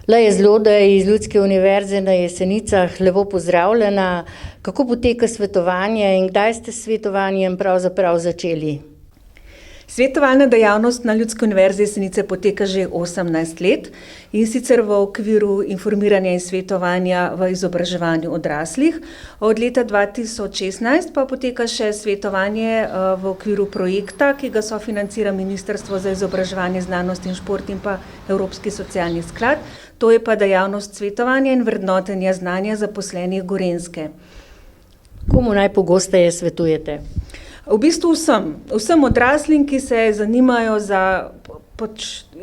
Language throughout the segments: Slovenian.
Je zelo, da je iz Ljudske univerze na Jesenicah, lepo pozdravljena. Kako poteka svetovanje in kdaj ste s svetovanjem pravzaprav začeli? Svetovalna dejavnost na Ljudski univerzi Jesenice poteka že 18 let, in sicer v okviru informiranja in svetovanja v izobraževanju odraslih. Od leta 2016 pa poteka še svetovanje v okviru projekta, ki ga sofinancira Ministrstvo za izobraževanje, znanost in šport in pa Evropski socialni sklad. To je pa dejavnost svetovanja in vrednotenja znanja zaposlenih Gorenjske. Komu najpogosteje svetujete? V bistvu vsem odraslim, ki se zanimajo za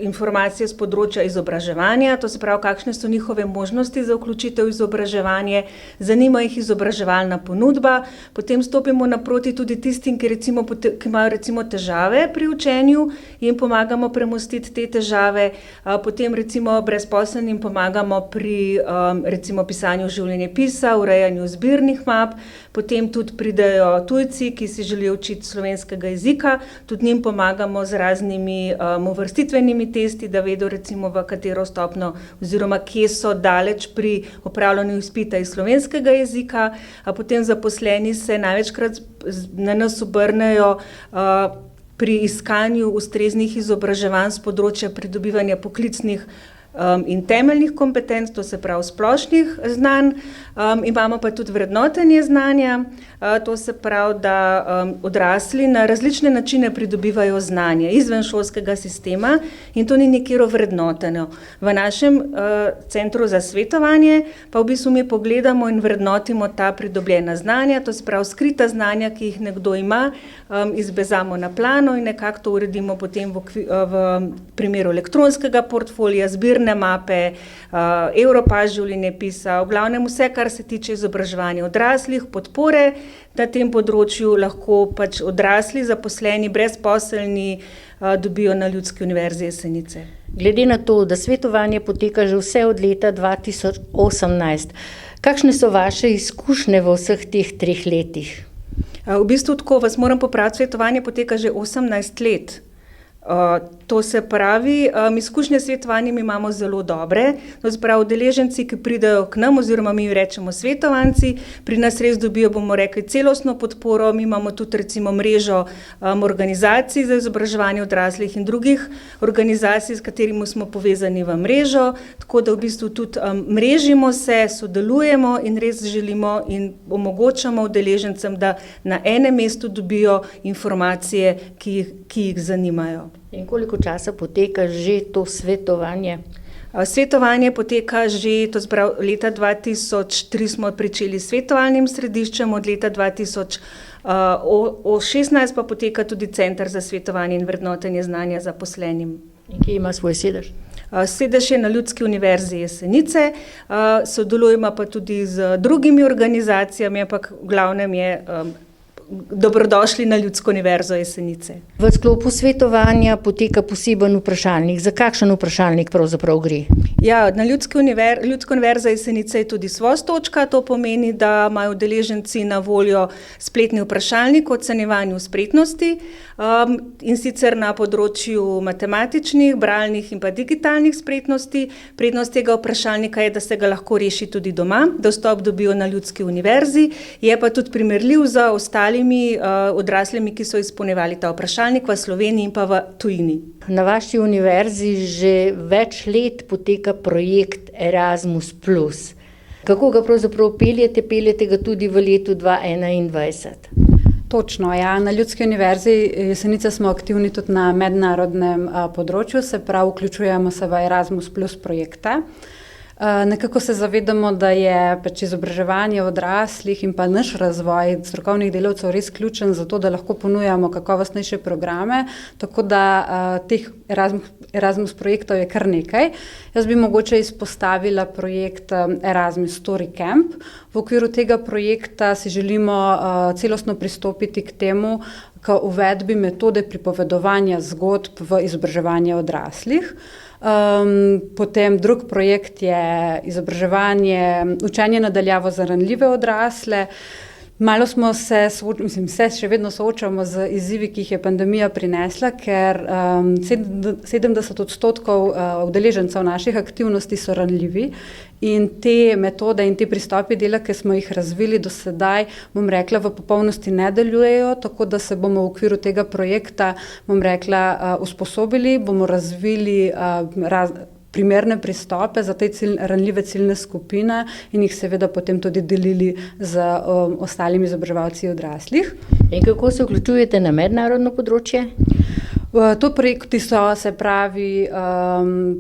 informacije z področja izobraževanja, to se pravi, kakšne so njihove možnosti za vključitev v izobraževanje, zanima jih izobraževalna ponudba, potem stopimo naproti tudi tistim, ki imajo recimo težave pri učenju in pomagamo premostiti te težave, potem recimo brezposelnim pomagamo pri recimo pisanju življenjepisa, urejanju zbirnih map, potem tudi pridejo tujci, ki si želijo učiti slovenskega jezika, tudi njim pomagamo z raznimi uvrstitvenimi testi, da vedo recimo v katero stopnjo oziroma kje so daleč pri opravljanju izpita iz slovenskega jezika, potem zaposleni se največkrat na nas obrnejo pri iskanju ustreznih izobraževanj z področja pridobivanja poklicnih in temeljnih kompetenc, to se pravi splošnih znanj, imamo pa tudi vrednotenje znanja, to se pravi, da odrasli na različne načine pridobivajo znanje izven šolskega sistema in to ni nikjer ovrednoteno. V našem centru za svetovanje pa v bistvu mi pogledamo in vrednotimo ta pridobljena znanja, to se pravi skrita znanja, ki jih nekdo ima, izbezamo na plano in nekako to uredimo potem v primeru elektronskega portfolija, zbirne mape, Europass življenjepisa, v glavnem vse, kar se tiče izobraževanja odraslih, podpore na tem področju lahko pač odrasli, zaposleni, brezposelni dobijo na Ljudski univerzi Jesenice. Glede na to, da svetovanje poteka že vse od leta 2018, kakšne so vaše izkušnje v vseh teh 3 letih? V bistvu tako, vas moram popraviti, svetovanje poteka že 18 let. To se pravi, izkušnje s svetovanjem imamo zelo dobre, to se pravi, udeleženci, ki pridejo k nam oziroma mi rečemo svetovanci, pri nas res dobijo, bomo rekli, celostno podporo, mi imamo tudi recimo mrežo organizacij za izobraževanje odraslih in drugih organizacij, s katerimi smo povezani v mrežo, tako da v bistvu tudi mrežimo se, sodelujemo in res želimo in omogočamo udeležencem, da na enem mestu dobijo informacije, ki jih zanimajo. In koliko časa poteka že to svetovanje? Svetovanje poteka že, to se pravi, leta 2003 smo pričeli s svetovalnim središčem, od leta 2016 pa poteka tudi Center za svetovanje in vrednotenje znanja zaposlenim. In kje ima svoj sedež? Sedež je na Ljudski univerzi Jesenice, sodelujemo pa tudi z drugimi organizacijami, ampak v glavnem je dobrodošli na Ljudsko univerzo Jesenice. V sklopu svetovanja poteka poseben vprašalnik. Za kakšen vprašalnik pravzaprav gre? Ja, na Ljudska univerza Jesenice je tudi SVOS točka, to pomeni, da imajo udeleženci na voljo spletni vprašalnik o ocenjevanju spretnosti, in sicer na področju matematičnih, bralnih in pa digitalnih spretnosti. Prednost tega vprašalnika je, da se ga lahko reši tudi doma, dostop dobijo na Ljudski univerzi, je pa tudi primerljiv z ostalimi odraslimi, ki so izpolnjevali ta vprašalnik v Sloveniji in pa v tujini. Na vaši univerzi že več let poteka projekt Erasmus+. Kako ga pravzaprav peljete? Peljete ga tudi v letu 2021? Točno, ja. Na Ljudski univerzi Jesenice smo aktivni tudi na mednarodnem področju, se pravi, vključujemo se v Erasmus+ projekte. Nekako se zavedamo, da je pač izobraževanje odraslih in pa naš razvoj strokovnih delavcev res ključen za to, da lahko ponujamo kakovostnejše programe, tako da teh Erasmus projektov je kar nekaj. Jaz bi mogoče izpostavila projekt Erasmus Story Camp. V okviru tega projekta si želimo celostno pristopiti k temu, k uvedbi metode pripovedovanja zgodb v izobraževanje odraslih. Potem drug projekt je izobraževanje, učenje na daljavo za ranljive odrasle. Malo smo se še vedno soočamo z izzivi, ki jih je pandemija prinesla, ker 70% udeležencev naših aktivnosti so ranljivi in te metode in te pristopi dela, ki smo jih razvili do sedaj, bom rekla, v popolnosti ne delujejo, tako da se bomo v okviru tega projekta, bom rekla, usposobili, bomo razvili primerne pristope za te ranljive ciljne skupine in jih seveda potem tudi delili z ostalimi izobraževalci odraslih. In kako se vključujete na mednarodno področje? To projekti so, se pravi,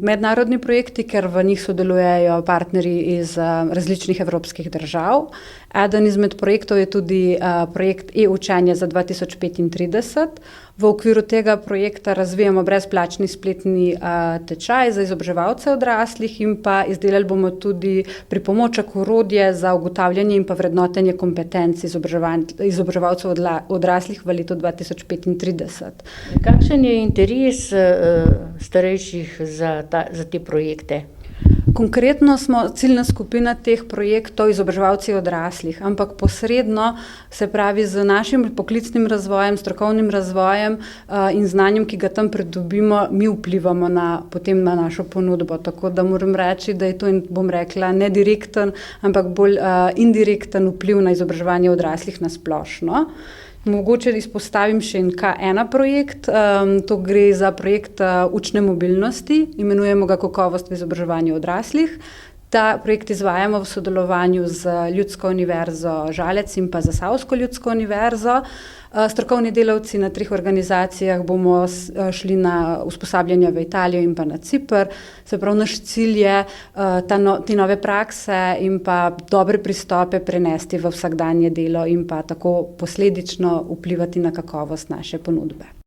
mednarodni projekti, ker v njih sodelujejo partnerji iz različnih evropskih držav. Eden izmed projektov je tudi projekt e-učenje za 2035. V okviru tega projekta razvijamo brezplačni spletni tečaj za izobraževalce odraslih in pa izdelali bomo tudi pripomoček, orodje za ugotavljanje in pa vrednotenje kompetenc izobraževalcev odraslih v letu 2035. Kakšen je interes starejših za te projekte? Konkretno smo ciljna skupina teh projektov izobraževalci odraslih, ampak posredno, se pravi z našim poklicnim razvojem, strokovnim razvojem in znanjem, ki ga tam pridobimo, mi vplivamo potem na našo ponudbo. Tako da moram reči, da je to, bom rekla, ne direkten, ampak bolj indirekten vpliv na izobraževanje odraslih na splošno. Mogoče izpostavim še en projekt, to gre za projekt učne mobilnosti, imenujemo ga Kakovost v izobraževanju odraslih. Ta projekt izvajamo v sodelovanju z Ljudsko univerzo Žalec in pa Zasavsko ljudsko univerzo. Strokovni delavci na 3 organizacijah bomo šli na usposabljanja v Italijo in pa na Ciper. Se pravi, naš cilj je te nove prakse in pa dobre pristope prenesti v vsakdanje delo in pa tako posledično vplivati na kakovost naše ponudbe.